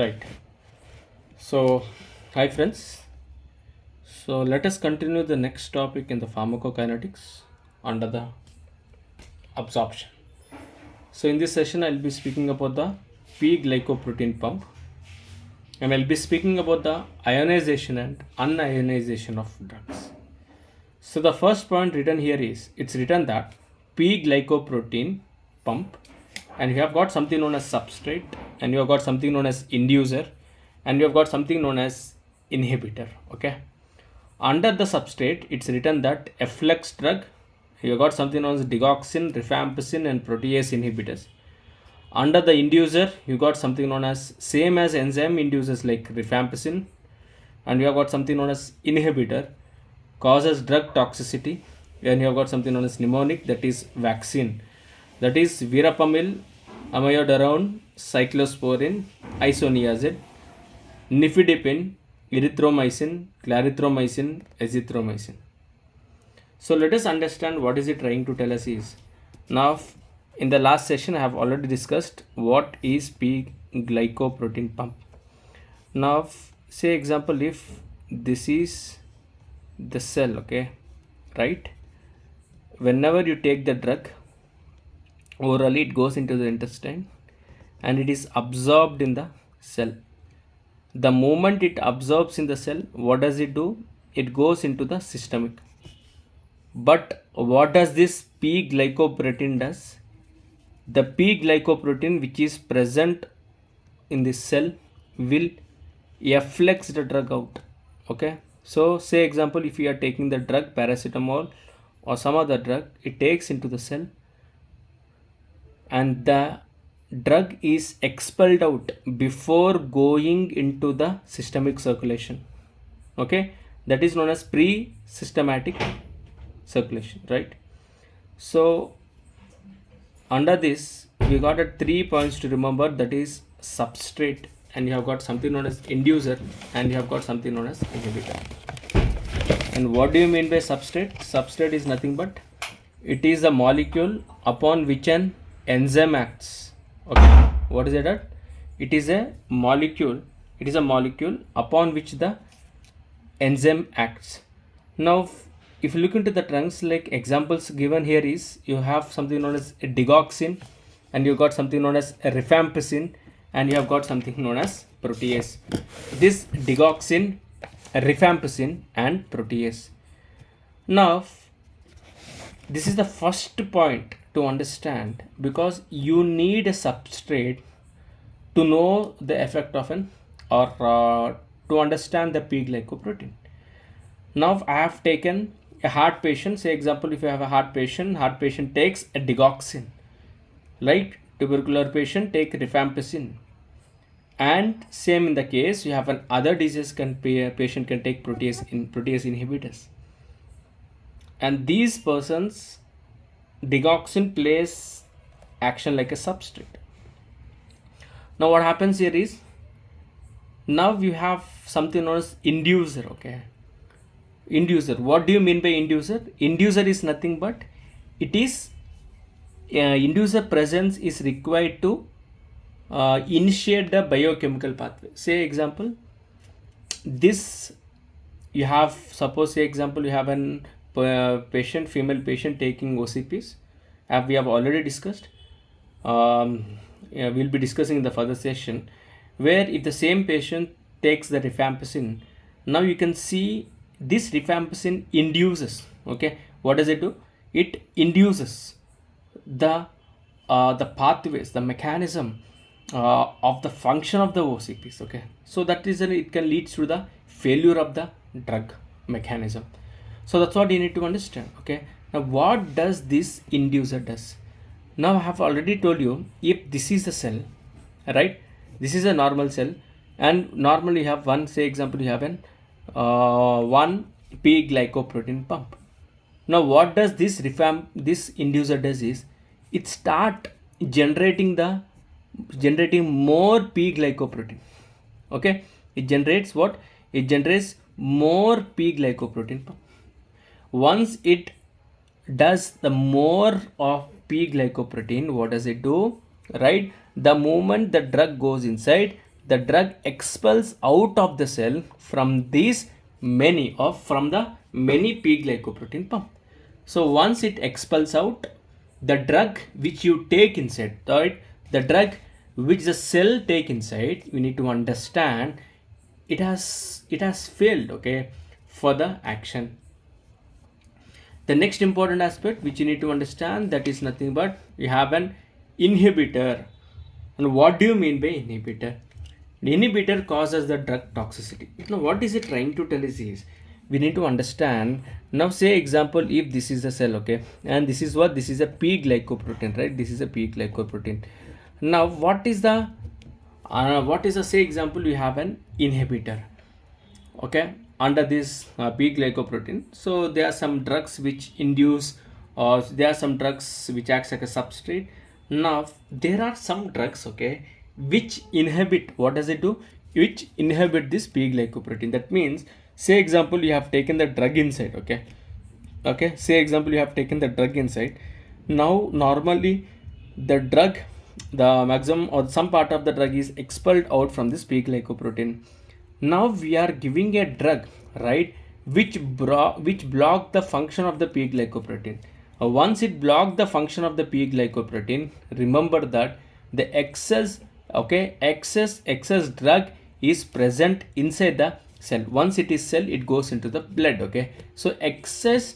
Right. So, hi friends. So, let us continue the next topic in the pharmacokinetics under the absorption. So, in this session, I'll be speaking about the P glycoprotein pump, and I'll be speaking about the ionization and unionization of drugs. So, the first point written here is it's written that P glycoprotein pump, and you have got something known as substrate, and you have got something known as inducer, and you have got something known as inhibitor. Okay. Under the substrate, it's written that efflux drug, you have got something known as digoxin, rifampicin, and protease inhibitors. Under the inducer, you got something known as same as enzyme inducers like rifampicin, and you have got something known as inhibitor, causes drug toxicity, and you have got something known as mnemonic, that is vaccine, that is verapamil, amiodarone, cyclosporin, isoniazid, nifedipine, erythromycin, clarithromycin, azithromycin. So let us understand what is it trying to tell us is. Now, in the last session, I have already discussed what is P glycoprotein pump. Now, say example, if this is the cell, okay, right? Whenever you take the drug, orally it goes into the intestine and it is absorbed in the cell. The moment it absorbs in the cell, what does it do? It goes into the systemic. But what does this P glycoprotein does? The P glycoprotein which is present in this cell will efflux the drug out. Okay. So say example, if you are taking the drug paracetamol or some other drug, it takes into the cell and the drug is expelled out before going into the systemic circulation. Okay, that is known as pre-systematic circulation, right? So under this we got 3 points to remember, that is substrate, and you have got something known as inducer, and you have got something known as inhibitor. And what do you mean by substrate? Substrate is nothing but it is a molecule upon which an enzyme acts. Okay, what is it? It is a molecule. It is a molecule upon which the enzyme acts. Now, if you look into the trunks, like examples given here is you have something known as a digoxin, and you got something known as a rifampicin, and you have got something known as protease. This digoxin, rifampicin, and protease. Now, this is the first point to understand, because you need a substrate to know the effect of an or to understand the P glycoprotein. Now I have taken a heart patient. Say example, if you have a heart patient takes a digoxin, right? Tubercular patient take rifampicin, and same in the case you have an other disease, patient can take protease inhibitors, and these persons digoxin plays action like a substrate. Now what happens here is, now you have something known as inducer. Okay, inducer, what do you mean by inducer? Inducer is nothing but it is inducer presence is required to initiate the biochemical pathway. Say example, this you have, suppose say example, you have an patient, female patient taking OCPs, as we have already discussed. We'll be discussing in the further session, where if the same patient takes the rifampicin, now you can see this rifampicin induces. Okay, what does it do? It induces the pathways, the mechanism of the function of the OCPs. Okay, so that is it can lead to the failure of the drug mechanism. So that's what you need to understand. Okay, now what does this inducer does? Now I have already told you, if this is the cell, right, this is a normal cell, and normally you have one, say example, you have an one P glycoprotein pump. Now what does this inducer does is it start generating more P glycoprotein. Okay, it generates what? It generates more P glycoprotein pump. Once it does the more of P glycoprotein, what does it do? Right, the moment the drug goes inside, the drug expels out of the cell from these many or from the many P glycoprotein pump. So once it expels out, the drug which you take inside, right, the drug which the cell take inside, we need to understand it has failed, okay, for the action. The next important aspect which you need to understand, that is nothing but you have an inhibitor. And what do you mean by inhibitor? The inhibitor causes the drug toxicity. Now what is it trying to tell us is, we need to understand. Now say example, if this is the cell, okay, and this is what, this is a P glycoprotein, right? This is a P glycoprotein. Now what is the say example, you have an inhibitor, okay, under this P glycoprotein. So there are some drugs which induce, or there are some drugs which acts like a substrate. Now there are some drugs, okay, which inhibit, what does it do, which inhibit this P glycoprotein. That means, say example, you have taken the drug inside, okay, say example, you have taken the drug inside. Now normally the drug, the maximum or some part of the drug is expelled out from this P glycoprotein. Now we are giving a drug, right, which block the function of the P glycoprotein. Once it block the function of the P glycoprotein, remember that the excess, okay, excess drug is present inside the cell. Once it is cell, it goes into the blood, okay. So excess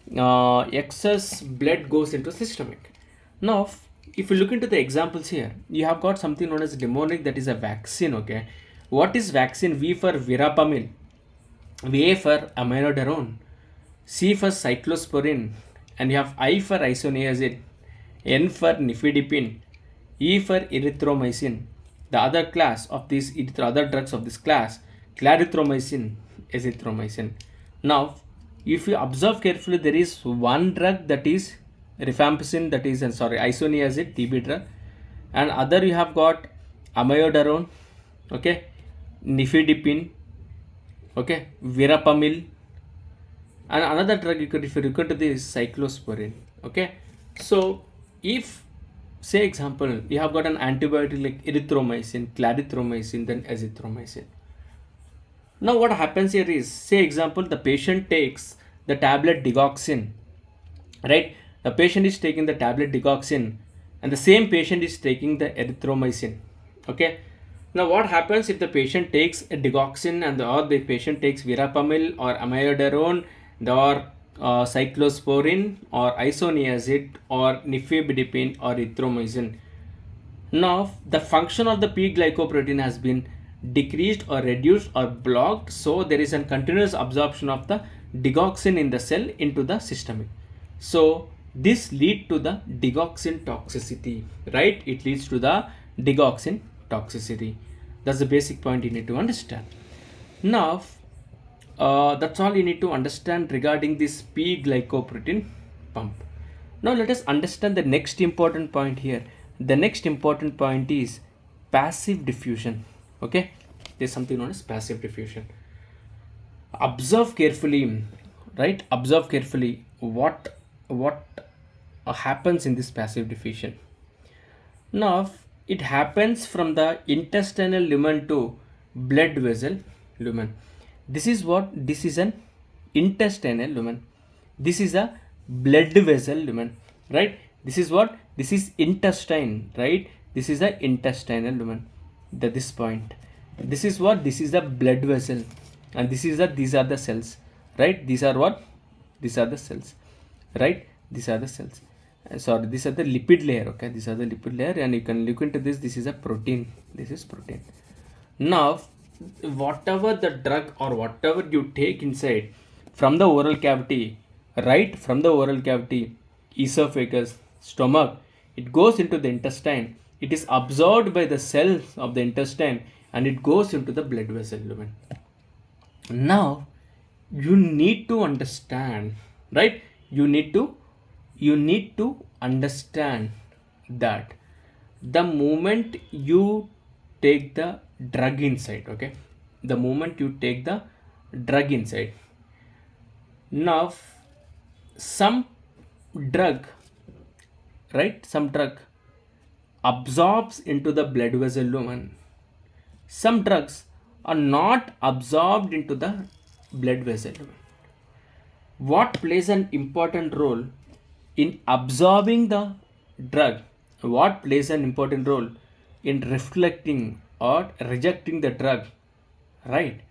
blood goes into systemic. Now if you look into the examples here, you have got something known as demonic, that is a vaccine, okay. What is vaccine? V for verapamil, A for aminodarone, C for cyclosporin, and you have I for isoniazid, N for nifedipine, E for erythromycin. The other class of these, other drugs of this class, clarithromycin, azithromycin. Now if you observe carefully, there is one drug that is rifampicin, that is isoniazid, TB drug, and other you have got amiodarone, okay, nifedipine, okay, verapamil, and another drug you could, if you look at this, cyclosporin, okay. So if, say example, you have got an antibiotic like erythromycin, clarithromycin, then azithromycin. Now what happens here is, say example, the patient takes the tablet digoxin, right? The patient is taking the tablet digoxin, and the same patient is taking the erythromycin, okay. Now what happens if the patient takes a digoxin and or the patient takes verapamil or amiodarone or cyclosporin or isoniazid or nifedipine or erythromycin? Now the function of the P glycoprotein has been decreased or reduced or blocked, so there is a continuous absorption of the digoxin in the cell into the systemic. So this lead to the digoxin toxicity, right? It leads to the digoxin toxicity. That's the basic point you need to understand. Now that's all you need to understand regarding this P glycoprotein pump. Now let us understand the next important point here. The next important point is passive diffusion, okay. There's something known as passive diffusion. Observe carefully, right? Observe carefully what happens in this passive diffusion. Now it happens from the intestinal lumen to blood vessel lumen. This is what, this is an intestinal lumen, this is a blood vessel lumen, right? This is what, this is intestine, right? This is the intestinal lumen, this point. This is what, this is the blood vessel, and this is the, these are the cells, right? These are what, these are the cells, right? These are the cells. Sorry, these are the lipid layer, okay. These are the lipid layer, and you can look into this. This is a protein, this is protein. Now whatever the drug or whatever you take inside from the oral cavity, right, from the oral cavity, esophagus, stomach, it goes into the intestine, it is absorbed by the cells of the intestine, and it goes into the blood vessel lumen. Now you need to understand, right, you need to understand that the moment you take the drug inside, okay, the moment you take the drug inside, now some drug, right, some drug absorbs into the blood vessel lumen, some drugs are not absorbed into the blood vessel. What plays an important role in absorbing the drug? What plays an important role in reflecting or rejecting the drug? Right?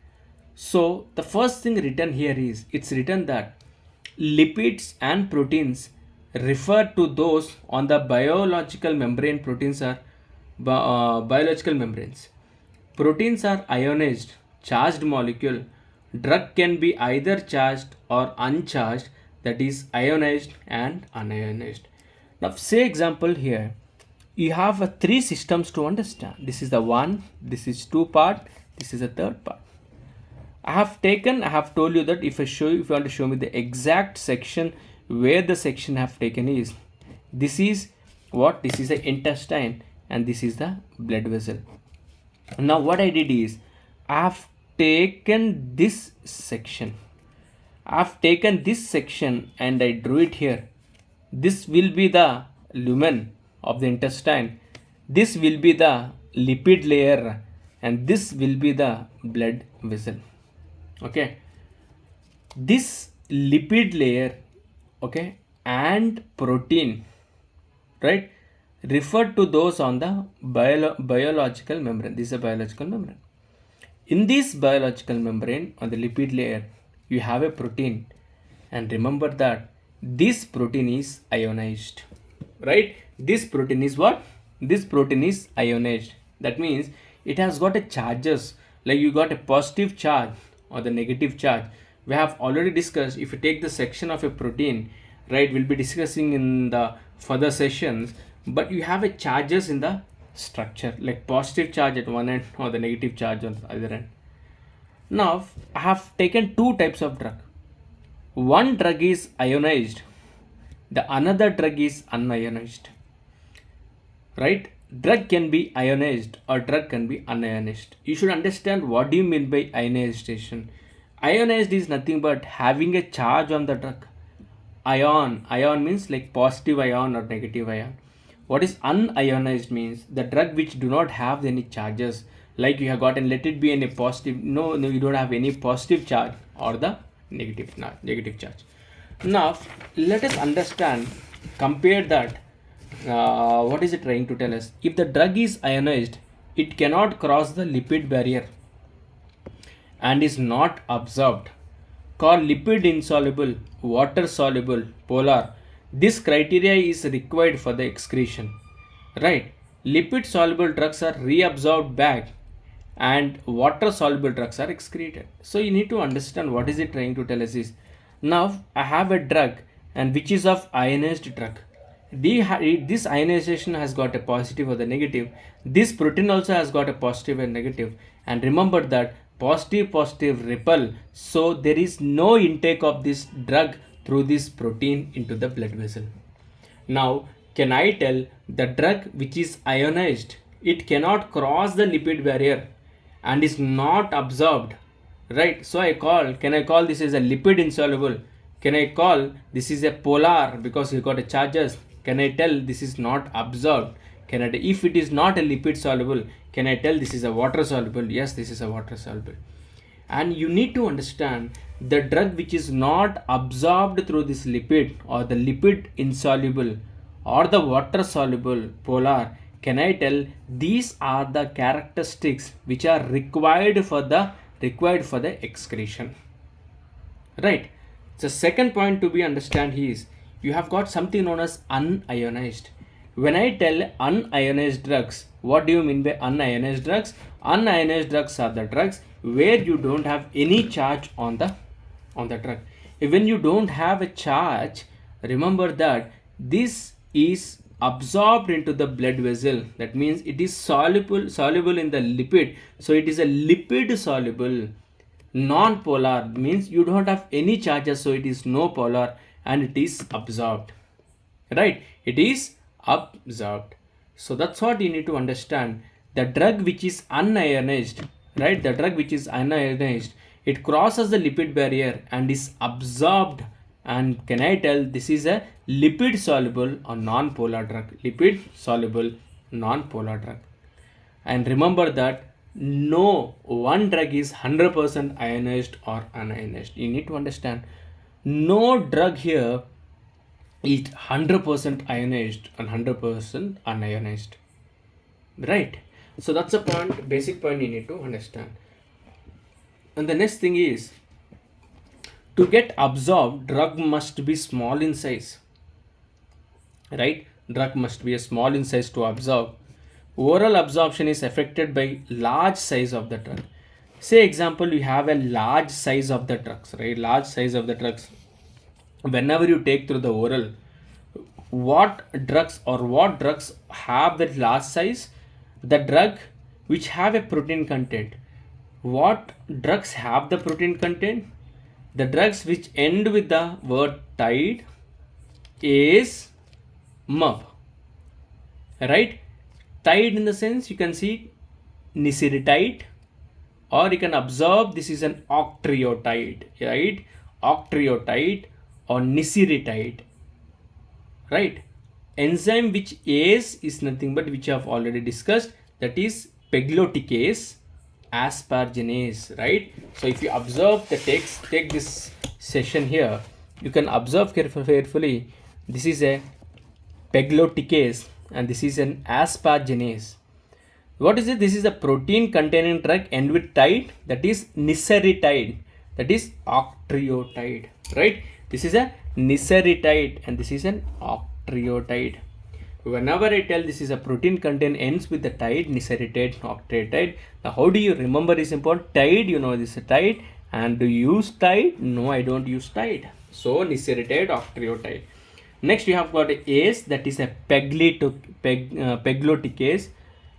So the first thing written here is, it's written that lipids and proteins refer to those on the biological membrane. Proteins are biological membranes. Proteins are ionized, charged molecule. Drug can be either charged or uncharged, that is ionized and unionized. Now say example here. You have three systems to understand. This is the one, this is two part, this is the third part. I have told you that if you want to show me the exact section where the section I have taken is, this is what? This is the intestine and this is the blood vessel. Now what I did is, I have taken this section. And I drew it here. This will be the lumen of the intestine. This will be the lipid layer and this will be the blood vessel. Okay, this lipid layer, okay, and protein, right, refer to those on the biological membrane. This is a biological membrane. In this biological membrane on the lipid layer, you have a protein, and remember that this protein is ionized, right? This protein is what? This protein is ionized. That means it has got a charges, like you got a positive charge or the negative charge. We have already discussed, if you take the section of a protein, right, we'll be discussing in the further sessions, but you have a charges in the structure, like positive charge at one end or the negative charge on the other end. Now I have taken two types of drug. One drug is ionized, the another drug is unionized, right? Drug can be ionized or drug can be unionized. You should understand what do you mean by ionization. Ionized is nothing but having a charge on the drug. Ion means like positive ion or negative ion. What is unionized means the drug which do not have any charges, like you have gotten, let it be any positive, no, you don't have any positive charge or the negative charge. Now let us understand, compare that. What is it trying to tell us? If the drug is ionized, it cannot cross the lipid barrier and is not absorbed. Called lipid insoluble, water soluble, polar. This criteria is required for the excretion, right? Lipid soluble drugs are reabsorbed back and water soluble drugs are excreted. So you need to understand what is it trying to tell us is, now I have a drug and which is of ionized drug. This ionization has got a positive or the negative. This protein also has got a positive and negative. And remember that positive repel. So there is no intake of this drug through this protein into the blood vessel. Now, can I tell the drug which is ionized, it cannot cross the lipid barrier and is not absorbed, right? So can I call this as a lipid insoluble? Can I call this is a polar because you got a charges? Can I tell this is not absorbed? If it is not a lipid soluble, can I tell this is a water soluble? Yes, this is a water soluble. And you need to understand the drug which is not absorbed through this lipid or the lipid insoluble or the water soluble polar, can I tell these are the characteristics which are required for the excretion, right? The second point to be understand is, you have got something known as unionized. When I tell unionized drugs, what do you mean by unionized drugs? Unionized drugs are the drugs where you don't have any charge on the drug. When you don't have a charge, remember that this is absorbed into the blood vessel. That means it is soluble in the lipid. So it is a lipid soluble. Non-polar means you don't have any charges, so it is no polar and it is absorbed, right? It is absorbed. So that's what you need to understand. The drug which is unionized, right? The drug which is unionized, it crosses the lipid barrier and is absorbed. And can I tell this is a lipid soluble or non-polar drug? Lipid soluble non-polar drug. And remember that no one drug is 100% ionized or unionized. You need to understand, no drug here is 100% ionized and 100% unionized, right? So that's a point, basic point you need to understand. And the next thing is, to get absorbed, drug must be small in size, right? Drug must be a small in size to absorb. Oral absorption is affected by large size of the drug. Say example, you have a large size of the drugs, right? Large size of the drugs. Whenever you take through the oral, what drugs have that large size? The drug which have a protein content. What drugs have the protein content? The drugs which end with the word tide is MUB, right? Tide in the sense, you can see niseritide, or you can observe this is an octreotide, right? Octreotide or niseritide, right? Enzyme which is nothing but, which I have already discussed, that is pegloticase asparginase, right? So if you observe the text, take this session here, you can observe carefully. This is a pegloticase and this is an asparginase. What is it? This is a protein containing drug end with tide, that is niseritide, that is octreotide, right? This is a niseritide and this is an octreotide. Whenever I tell this is a protein content ends with the tide, niseritide, octreotide. Now how do you remember is important. Tide, you know this is tide. And do you use tide? No, I don't use tide. So niseritide, octreotide. Next you have got ACE, that is a pegloticase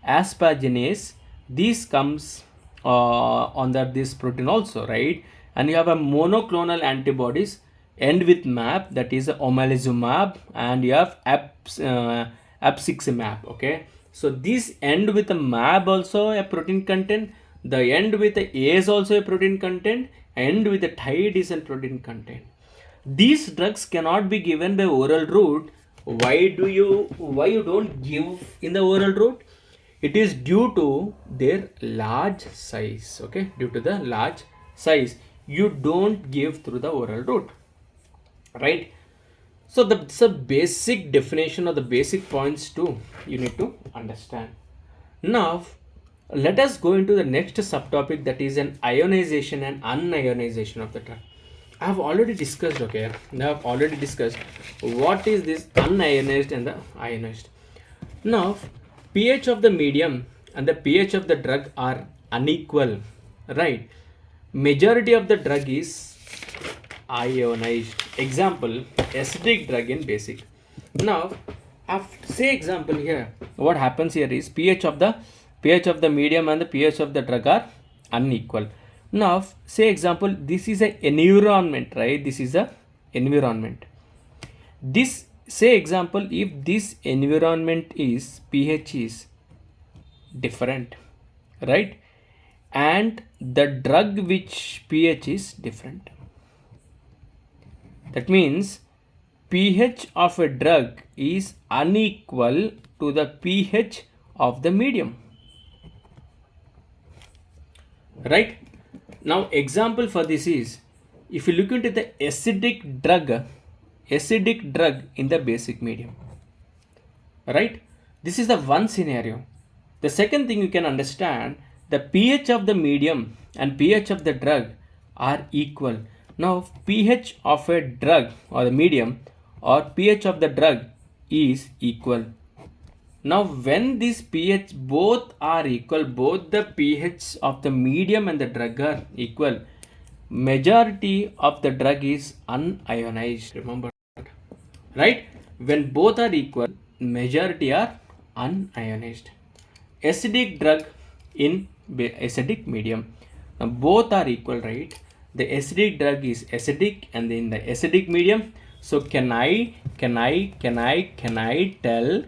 asparginase. This comes under this protein also, right? And you have a monoclonal antibodies end with MAP, that is omalizumab, and you have apiximab, okay? So this end with a MAB also a protein content, the end with the A is also a protein content, end with the tide is a protein content. These drugs cannot be given by oral route. Why you don't give in the oral route? It is due to their large size, okay? Due to the large size, you don't give through the oral route, right? So that's a basic definition of the basic points too, you need to understand. Now let us go into the next subtopic, that is an ionization and unionization of the drug. I have already discussed, okay? I have already discussed what is this unionized and the ionized. Now pH of the medium and the pH of the drug are unequal, right? Majority of the drug is ionized. Example, acidic drug in basic. Now say example here, what happens here is pH of the medium and the pH of the drug are unequal. Now say example, this is a environment, right? This is a environment. This, say example, if this environment is pH is different, right? And the drug which pH is different, that means pH of a drug is unequal to the pH of the medium, right? Now example for this is, if you look into the acidic drug in the basic medium, right? This is the one scenario. The second thing you can understand, the pH of the medium and pH of the drug are equal. Now pH of a drug or the medium or pH of the drug is equal. Now when this pH both are equal, both the pH of the medium and the drug are equal, majority of the drug is unionized, remember, right? When both are equal, majority are unionized. Acidic drug in acidic medium, now both are equal, right? The acidic drug is acidic and in the acidic medium. So can I tell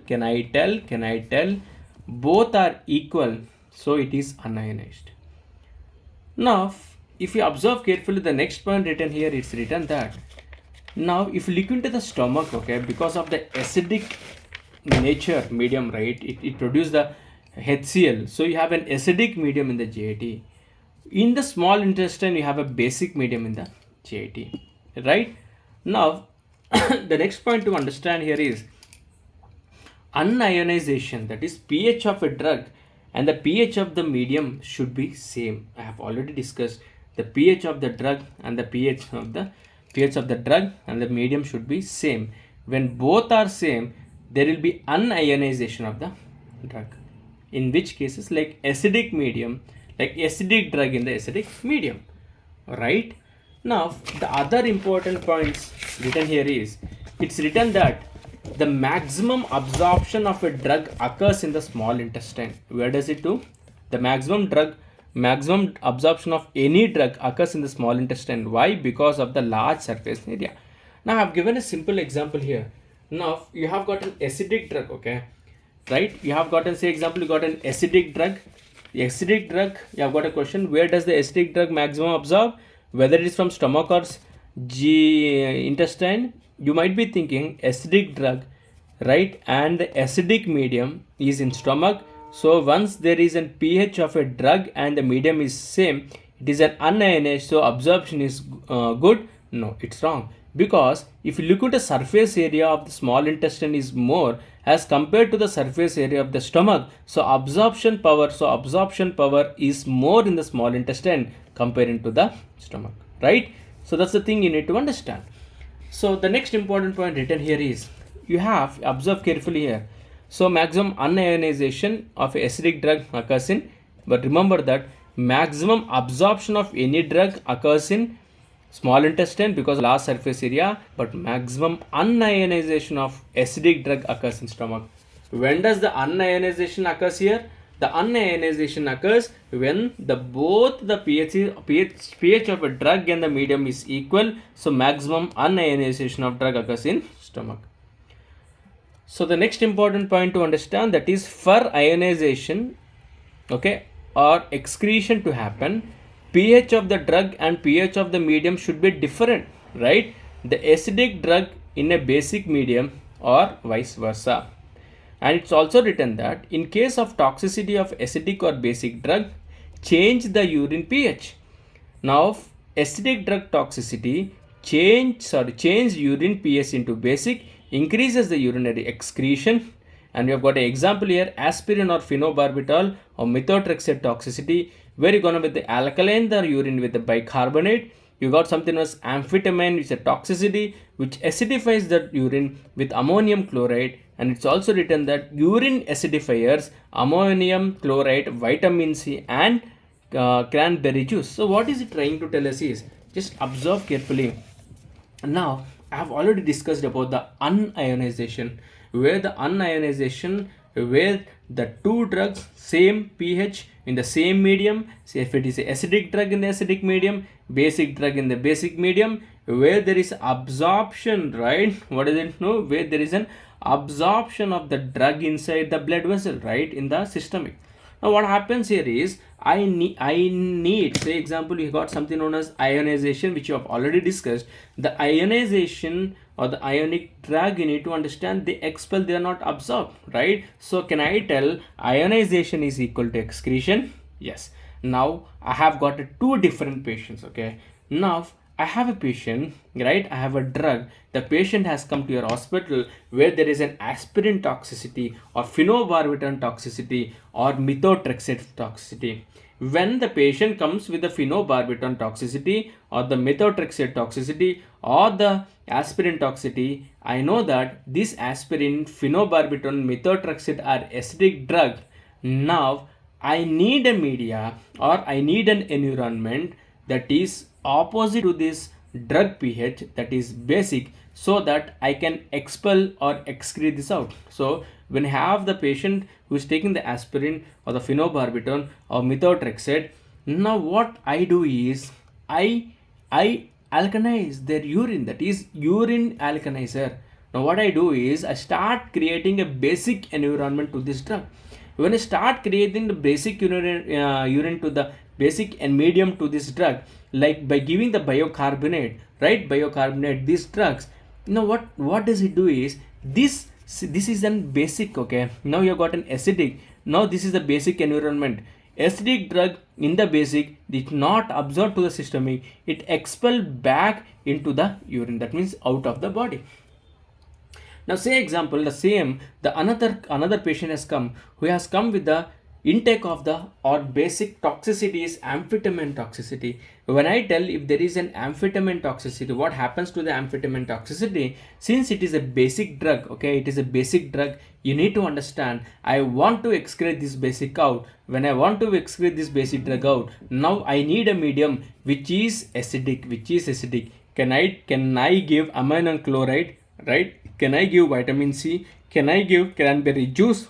both are equal, so it is unionized. Now if you observe carefully the next point written here, it's written that now if you look into the stomach, okay, because of the acidic nature medium, right, it produces the HCl. So you have an acidic medium in the GIT. In the small intestine, you have a basic medium in the GIT. Right? Now, the next point to understand here is unionization, that is pH of a drug and the pH of the medium should be same. I have already discussed the pH of the drug and the pH of the drug and the medium should be same. When both are same, there will be unionization of the drug. In which cases, like acidic medium, like acidic drug in the acidic medium. Right? Now, the other important points written here is, it's written that the maximum absorption of a drug occurs in the small intestine. Where does it do? The maximum absorption of any drug occurs in the small intestine. Why? Because of the large surface area. Now I have given a simple example here. Now you have got an acidic drug, okay? Right? You have gotten, say example, you got an acidic drug. The acidic drug, you have got a question, where does the acidic drug maximum absorb? Whether it is from stomach or intestine. You might be thinking acidic drug, right? And the acidic medium is in stomach. So once there is a pH of a drug and the medium is same, it is an unionized, so absorption is good. No, it's wrong. Because if you look at the surface area of the small intestine is more as compared to the surface area of the stomach, so absorption power is more in the small intestine comparing to the stomach, right? So that's the thing you need to understand. So the next important point written here is, you have observe carefully here. So maximum unionization of acidic drug occurs in, but remember that maximum absorption of any drug occurs in small intestine because of large surface area, but maximum unionization of acidic drug occurs in stomach. When does the unionization occurs here? The unionization occurs when both the pH of a drug and the medium is equal. So maximum unionization of drug occurs in stomach. So the next important point to understand, that is for ionization, okay, or excretion to happen, pH of the drug and pH of the medium should be different, right? The acidic drug in a basic medium or vice versa. And it's also written that in case of toxicity of acidic or basic drug, change the urine pH. Now, acidic drug toxicity, change urine pH into basic, increases the urinary excretion. And we have got an example here, aspirin or phenobarbital or methotrexate toxicity, where you're going to with the alkaline the urine with the bicarbonate. You got something as amphetamine, which is a toxicity which acidifies the urine with ammonium chloride. And it's also written that urine acidifiers, ammonium chloride, vitamin C and cranberry juice. So what is it trying to tell us is, just observe carefully. Now I have already discussed about the unionization, where the two drugs same pH in the same medium. So if it is an acidic drug in the acidic medium, basic drug in the basic medium, where there is absorption, right? What does it know? Where there is an absorption of the drug inside the blood vessel, right, in the systemic. Now what happens here is, I need, say example, you got something known as ionization, which you have already discussed. The ionization or the ionic drug, you need to understand, they expel, they are not absorbed, right? So can I tell ionization is equal to excretion? Yes. Now I have got two different patients, okay? Now I have a patient, right? I have a drug. The patient has come to your hospital where there is an aspirin toxicity or phenobarbital toxicity or methotrexate toxicity. When the patient comes with the phenobarbital toxicity or the methotrexate toxicity or the aspirin toxicity, I know that this aspirin, phenobarbital, methotrexate are acidic drug. Now I need a media or I need an environment that is opposite to this drug pH, that is basic, so that I can expel or excrete this out. So when I have the patient who is taking the aspirin or the phenobarbital or methotrexate, now what I do is I alkalize their urine, that is urine alkalizer. Now what I do is I start creating a basic environment to this drug. When I start creating the basic urine to the basic and medium to this drug, like by giving the bicarbonate, right? Bicarbonate, these drugs. Now what does it do is, this is an basic, okay? Now you have got an acidic. Now this is the basic environment. Acidic drug in the basic did not absorb to the systemic, it expelled back into the urine, that means out of the body. Now say example the same, the another patient has come who has come with the intake of the or basic toxicity is amphetamine toxicity. When I tell if there is an amphetamine toxicity, what happens to the amphetamine toxicity? Since it is a basic drug, okay, it is a basic drug, you need to understand, I want to excrete this basic out. When I want to excrete this basic drug out, now I need a medium which is acidic. Can I give amino chloride, right? Can I give vitamin C? Can I give cranberry juice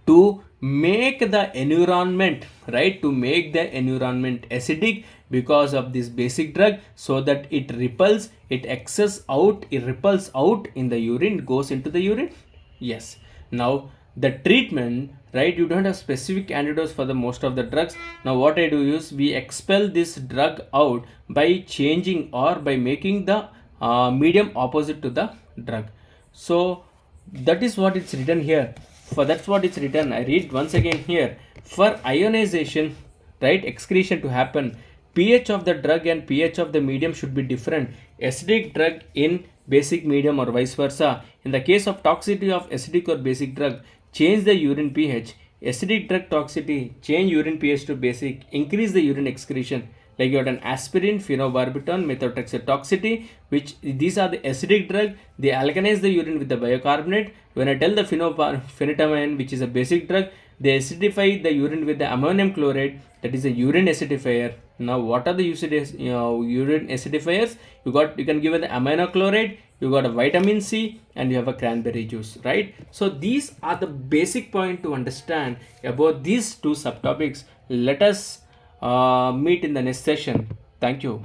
to make the environment, right? To make the environment acidic because of this basic drug, so that it repels, it repels out in the urine, goes into the urine. Yes. Now the treatment, right? You don't have specific antidotes for the most of the drugs. Now what I do is we expel this drug out by changing or by making the medium opposite to the drug. So that is what it's written here. For that's what it's written. I read once again here. For ionization, right, excretion to happen, pH of the drug and pH of the medium should be different. Acidic drug in basic medium or vice versa. In the case of toxicity of acidic or basic drug, change the urine pH. Acidic drug toxicity, change urine pH to basic, increase the urine excretion. Like you have an aspirin, phenobarbital, methotrexate toxicity, which these are the acidic drug. They alkalize the urine with the bicarbonate. When I tell the phenytoin, which is a basic drug, they acidify the urine with the ammonium chloride, that is a urine acidifier. Now what are the urine acidifiers? You can give the amino chloride, you got a vitamin C, and you have a cranberry juice, right? So these are the basic point to understand about these two subtopics. Let us meet in the next session. Thank you.